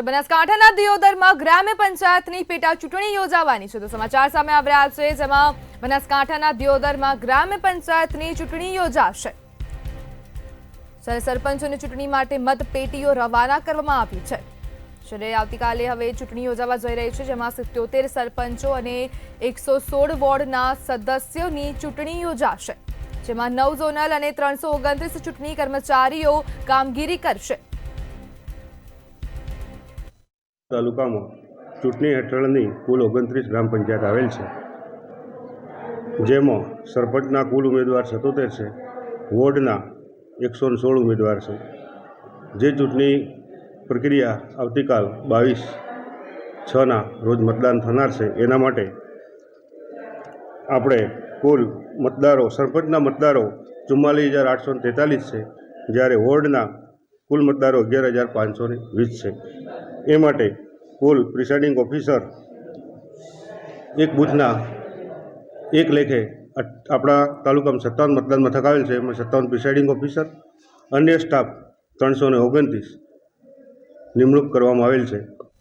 બનાસકાંઠાના દિયોદરમાં ગ્રામ્ય પંચાયતની પેટા ચૂંટણી યોજાવાની છે તો સમાચાર સામે આવી રહ્યા છે, જેમાં બનાસકાંઠાના દિયોદરમાં ગ્રામ્ય પંચાયતની ચૂંટણી યોજાશે। જ્યારે સરપંચોની ચૂંટણી માટે મતપેટીઓ રવાના કરવામાં આવી છે। જ્યારે આવતીકાલે હવે ચૂંટણી યોજાવા જઈ રહી છે, જેમાં 77 સરપંચો અને 116 વોર્ડના સદસ્યોની ચૂંટણી યોજાશે, જેમાં 9 ઝોનલ અને 329 ચૂંટણી કર્મચારીઓ કામગીરી કરશે। તાલુકામાં ચૂંટણી હેઠળની કુલ 29 ગ્રામ પંચાયત આવેલ છે, જેમાં સરપંચના કુલ ઉમેદવાર 77 છે, વોર્ડના 116 ઉમેદવાર છે। જે ચૂંટણી પ્રક્રિયા આવતીકાલ 22/6ના રોજ મતદાન થનાર છે, એના માટે આપણે કુલ મતદારો સરપંચના મતદારો 44,843 છે, જ્યારે વોર્ડના કુલ મતદારો 11,520 છે। એ માટે કુલ પ્રિસાઇડિંગ ઓફિસર એક બૂથના એક લેખે આપણા તાલુકામાં 57 મતદાન મથક આવેલ છે, એમાં 57 પ્રિસાઇડિંગ ઓફિસર, અન્ય સ્ટાફ 329 નિમણૂક કરવામાં આવેલ છે।